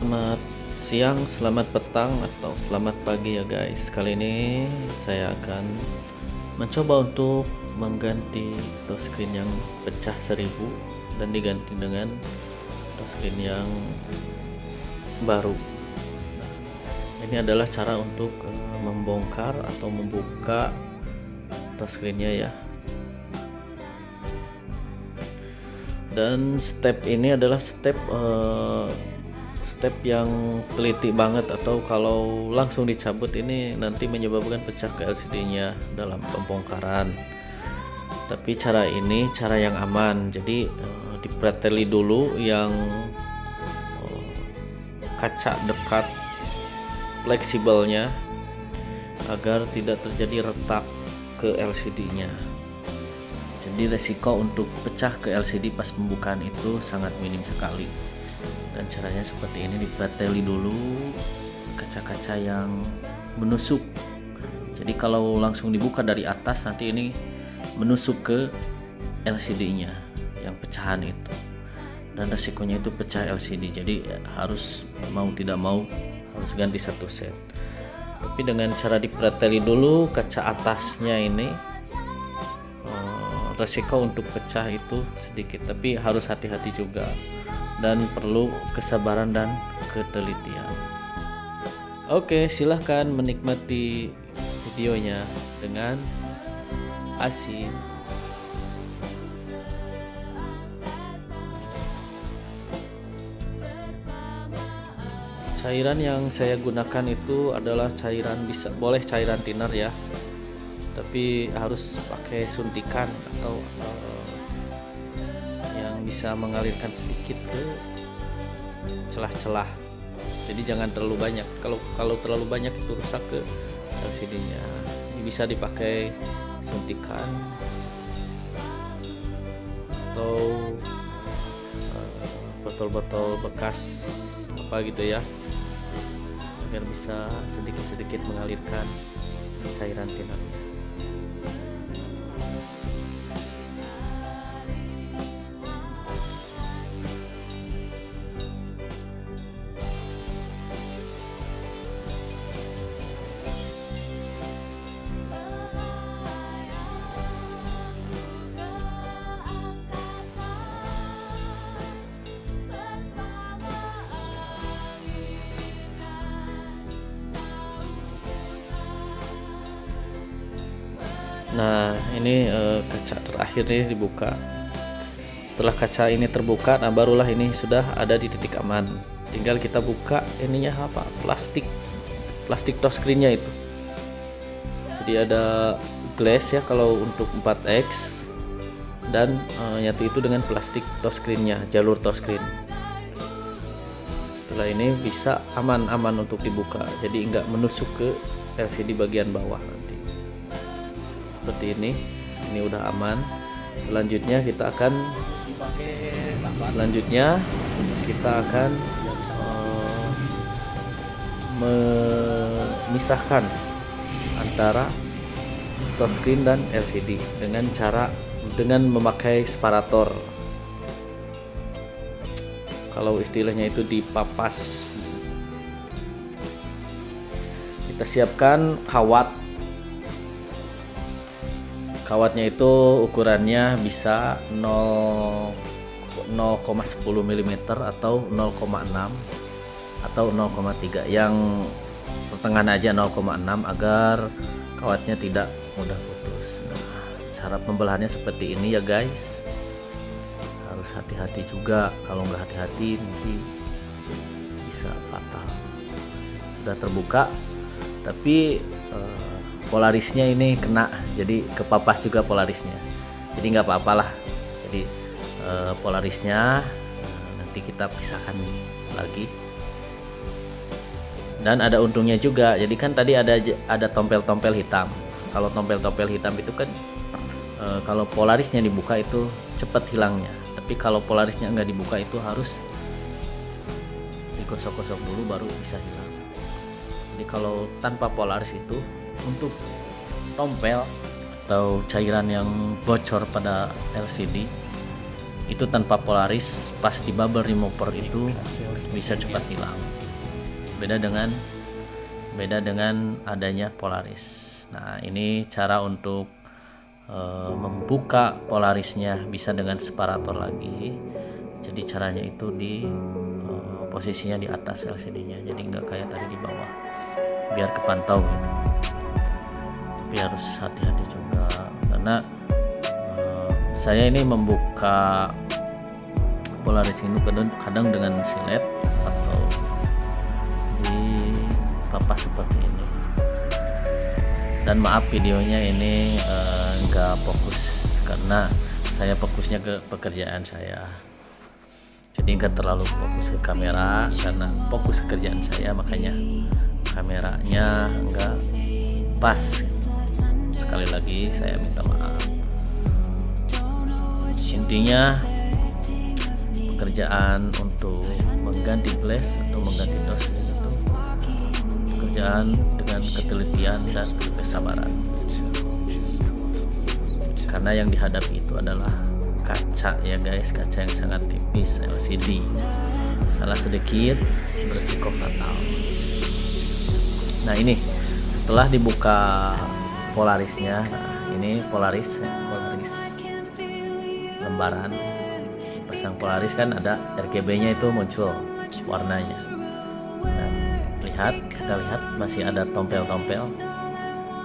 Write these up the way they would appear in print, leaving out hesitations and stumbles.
Selamat siang, selamat petang, atau selamat pagi ya guys. Kali ini saya akan mencoba untuk mengganti touchscreen yang pecah 1000 dan diganti dengan touchscreen yang baru. Ini adalah cara untuk membongkar atau membuka touchscreennya ya. Dan step ini adalah step yang teliti banget, atau kalau langsung dicabut ini nanti menyebabkan pecah ke LCD-nya dalam pembongkaran. Tapi cara ini cara yang aman. Jadi dipreteli dulu yang kaca dekat fleksibelnya agar tidak terjadi retak ke LCD-nya. Jadi resiko untuk pecah ke LCD pas pembukaan itu sangat minim sekali. Dan caranya seperti ini, dipreteli dulu kaca-kaca yang menusuk. Jadi kalau langsung dibuka dari atas, nanti ini menusuk ke LCD-nya yang pecahan itu, dan resikonya itu pecah LCD. Jadi harus mau tidak mau harus ganti satu set. Tapi dengan cara dipreteli dulu kaca atasnya ini, resiko untuk pecah itu sedikit, tapi harus hati-hati juga dan perlu kesabaran dan ketelitian. Oke, silahkan menikmati videonya dengan asin. Cairan yang saya gunakan itu adalah cairan, boleh cairan thinner ya, tapi harus pakai suntikan atau yang bisa mengalirkan sedikit ke celah-celah. Jadi jangan terlalu banyak. Kalau terlalu banyak itu rusak ke LCD-nya. Ini bisa dipakai suntikan atau botol-botol bekas apa gitu ya, agar bisa sedikit-sedikit mengalirkan cairan thinnernya. Nah, ini kaca terakhir nih dibuka. Setelah kaca ini terbuka, nah barulah ini sudah ada di titik aman. Tinggal kita buka ininya apa? Plastik touchscreen-nya itu. Jadi ada glass ya kalau untuk 4X, dan nyatu itu dengan plastik touchscreen-nya, jalur touchscreen. Setelah ini bisa aman-aman untuk dibuka. Jadi enggak menusuk ke LCD bagian bawah. Seperti ini udah aman. Selanjutnya kita akan memisahkan antara touchscreen dan LCD dengan memakai separator. Kalau istilahnya itu dipapas. Kita siapkan kawatnya itu ukurannya bisa 0,10 mm atau 0,6 atau 0,3, yang pertengahan aja 0,6 agar kawatnya tidak mudah putus. Nah, cara pembelahannya seperti ini ya guys. Harus hati-hati juga, kalau nggak hati-hati nanti bisa fatal. Sudah terbuka, tapi polarisnya ini kena, jadi kepapas juga polarisnya. Jadi nggak apa-apalah. Jadi polarisnya nanti kita pisahkan lagi. Dan ada untungnya juga. Jadi kan tadi ada tompel-tompel hitam. Kalau tompel-tompel hitam itu kan kalau polarisnya dibuka itu cepat hilangnya. Tapi kalau polarisnya nggak dibuka itu harus digosok-gosok dulu baru bisa hilang. Jadi kalau tanpa polaris itu, untuk tompel atau cairan yang bocor pada LCD itu tanpa polaris, pas di bubble remover itu bisa cepat hilang. Beda dengan adanya polaris. Nah, ini cara untuk membuka polarisnya bisa dengan separator lagi. Jadi caranya itu di posisinya di atas LCD-nya, jadi nggak kayak tadi di bawah, biar kepantau gitu. Tapi harus hati-hati juga karena saya ini membuka polaris ini kadang dengan silet atau di papas seperti ini. Dan maaf videonya ini nggak fokus karena saya fokusnya ke pekerjaan saya, jadi nggak terlalu fokus ke kamera karena fokus ke kerjaan saya, makanya kameranya nggak pas. Sekali lagi saya minta maaf. Intinya pekerjaan untuk mengganti flash atau mengganti dos itu pekerjaan dengan ketelitian dan kesabaran, karena yang dihadapi itu adalah kaca ya guys, kaca yang sangat tipis LCD, salah sedikit berisiko fatal. Nah, ini setelah dibuka polarisnya, ini polaris lembaran, pasang polaris kan ada RGB-nya itu muncul warnanya. Nah, kita lihat masih ada tompel-tompel.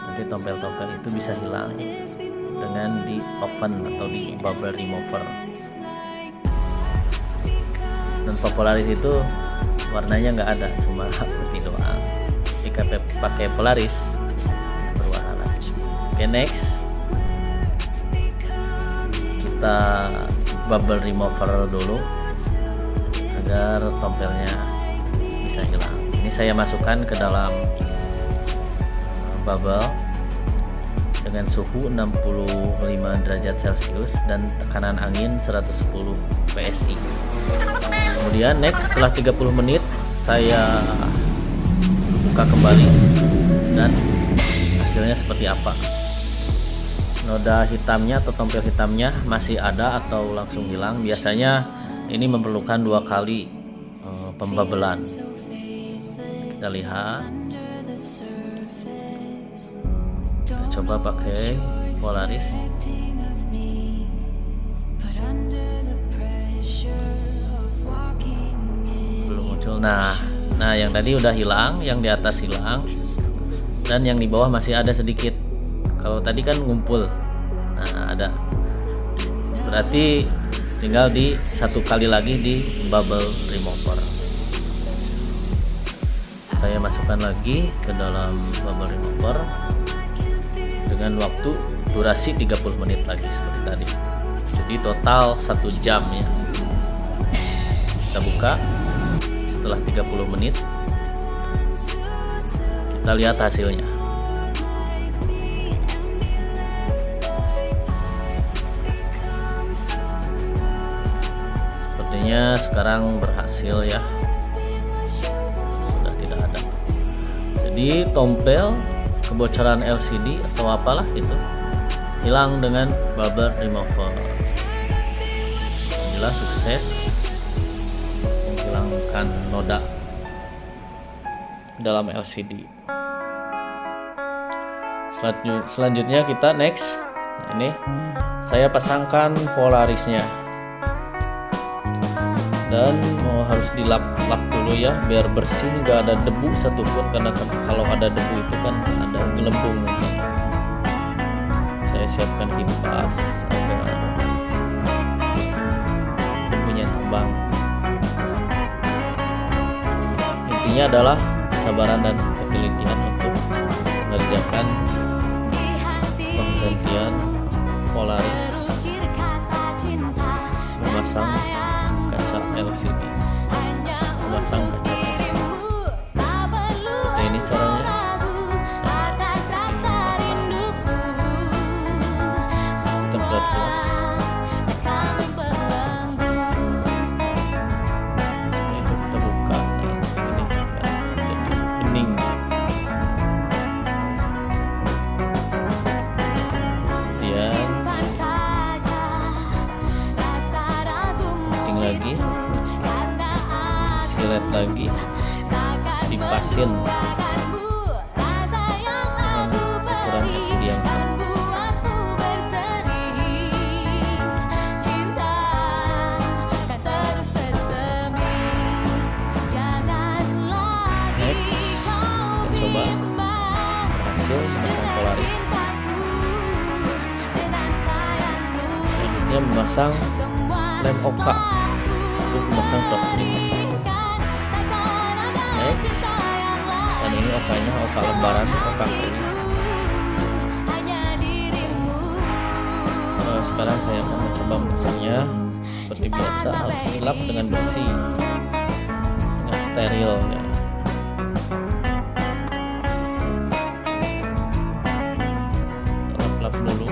Nanti tompel-tompel itu bisa hilang dengan di oven atau di bubble remover. Dan polaris itu warnanya nggak ada, cuma putih doang. Jika pakai polaris berwarna lagi. Oke, next kita bubble remover dulu agar tompelnya bisa hilang. Ini saya masukkan ke dalam bubble dengan suhu 65 derajat Celcius dan tekanan angin 110 PSI. Kemudian next, setelah 30 menit saya buka kembali dan hasilnya seperti apa. Noda hitamnya atau tompel hitamnya masih ada atau langsung hilang. Biasanya ini memerlukan 2 kali pembabelan. Kita lihat, kita coba pakai polaris. Belum muncul. Nah, yang tadi udah hilang, yang di atas hilang, dan yang di bawah masih ada sedikit. Kalau tadi kan ngumpul, nah ada, berarti tinggal di 1 kali lagi di bubble remover. Saya masukkan lagi ke dalam bubble remover dengan waktu durasi 30 menit lagi seperti tadi. Jadi total 1 jam ya. Kita buka setelah 30 menit. Kita lihat hasilnya. Sepertinya sekarang berhasil ya. Sudah tidak ada. Jadi tompel, kebocoran LCD atau apalah itu hilang dengan bubble remover. Inilah sukses menghilangkan noda dalam LCD. Selanjutnya kita next. Nah, ini saya pasangkan polarisnya dan harus dilap-lap dulu ya biar bersih, nggak ada debu satupun, karena kalau ada debu itu kan ada gelembung. Saya siapkan kipas agar debunya terbang. Intinya adalah kesabaran dan ketelitian untuk mengerjakan penggantian polaris, memasang kaca LCD, memasang kaca LCD. Seperti ini caranya. Tempelat gelas. Itu kita buka. Nah, ini ya, jadi bening. Kemudian lagi, silet lagi, dipasin dengan ukuran LCD yang sama. Next, kita coba berhasil memasang Polaris. Selanjutnya memasang lem OK untuk memasang touchscreen. Next, dan ini OK-nya OK lembaran, OK kering. Sekarang saya akan mencoba memasangnya. Seperti biasa harus dilap dengan bersih, dengan steril ya. Lap-lap dulu.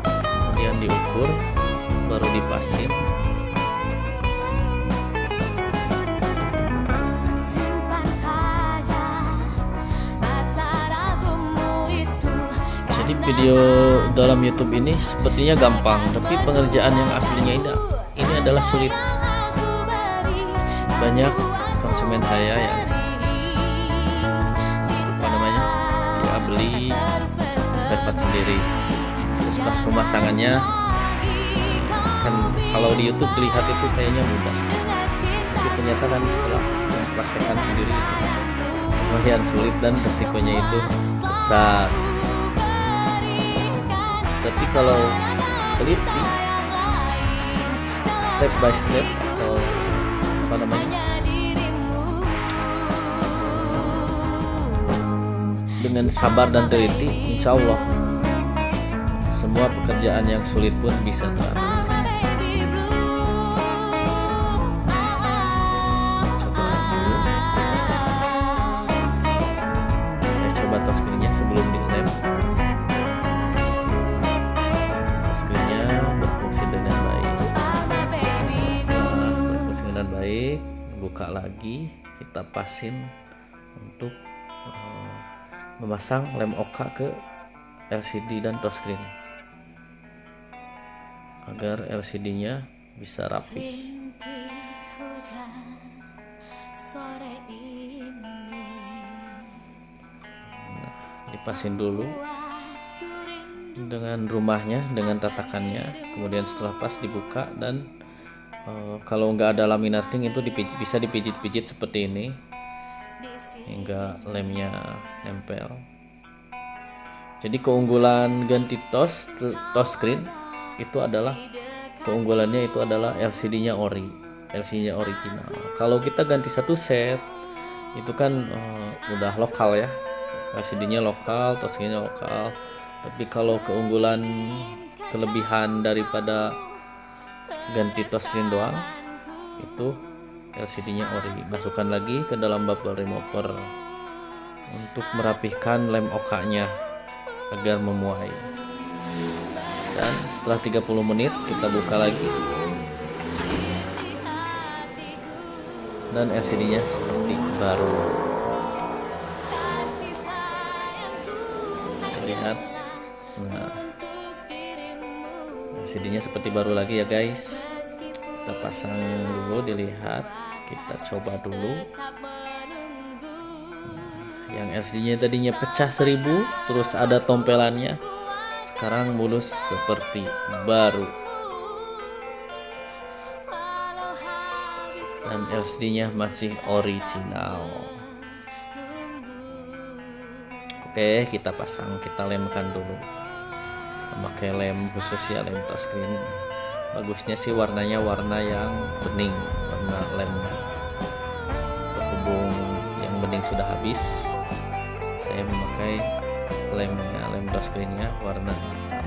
Kemudian diukur, baru dipasin. Jadi video dalam YouTube ini sepertinya gampang, tapi pengerjaan yang aslinya ini adalah sulit. Banyak konsumen saya yang dia beli spare part sendiri, terus pas pemasangannya kan kalau di YouTube lihat itu kayaknya mudah, tapi ternyata kan setelah mempraktekkan sendiri lumayan sulit dan resikonya itu besar. Tapi kalau teliti, step by step atau dengan sabar dan teliti, insya Allah semua pekerjaan yang sulit pun bisa teratasi. Saya coba touchscreen-nya sebelum dilem. Baik, buka lagi, kita pasin untuk memasang lem OK ke LCD dan touchscreen agar LCD-nya bisa rapi. Nah, dipasin dulu dengan rumahnya, dengan tatakannya, kemudian setelah pas dibuka dan kalau nggak ada laminating itu bisa dipijit-pijit seperti ini hingga lemnya nempel. Jadi keunggulan ganti touchscreen itu adalah LCD-nya LCD-nya original. Kalau kita ganti satu set itu kan udah lokal ya, LCD-nya lokal, touchscreen-nya lokal. Tapi kalau kelebihan daripada ganti touchscreen doang itu LCD-nya ori. Masukkan lagi ke dalam bubble remover untuk merapihkan lem OK-nya agar memuai. Dan setelah 30 menit kita buka lagi dan LCD-nya seperti baru. Lihat, nah LCD-nya seperti baru lagi ya guys. Kita pasang dulu, dilihat, kita coba dulu. Yang LCD-nya tadinya pecah 1000, terus ada tompelannya, sekarang mulus seperti baru. Dan LCD-nya masih original. Oke, kita pasang, kita lemkan dulu. Pakai lem khusus ya, lem touchscreen. Bagusnya sih warnanya warna yang bening, warna lemnya. Berhubung yang bening sudah habis, saya memakai lem touchscreen-nya warna hitam.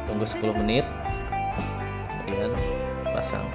Tunggu 10 menit, kemudian pasang.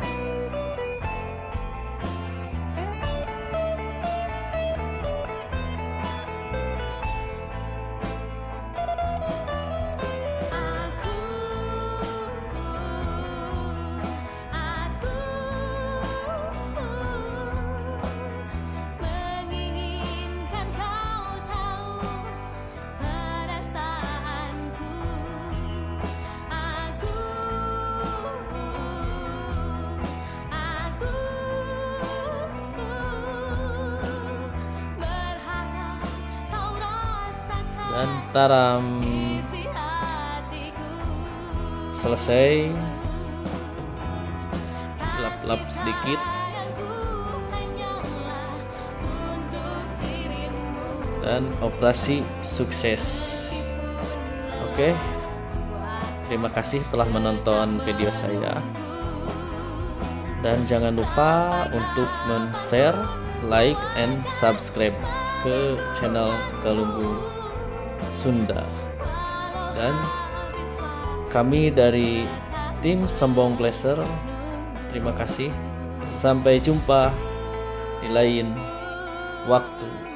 Taram, selesai. Lap-lap sedikit dan operasi sukses. Oke, terima kasih telah menonton video saya, dan jangan lupa untuk men-share, like, and subscribe ke channel Galunggung Sunda. Dan kami dari tim Sembong Pleasure, terima kasih. Sampai jumpa di lain waktu.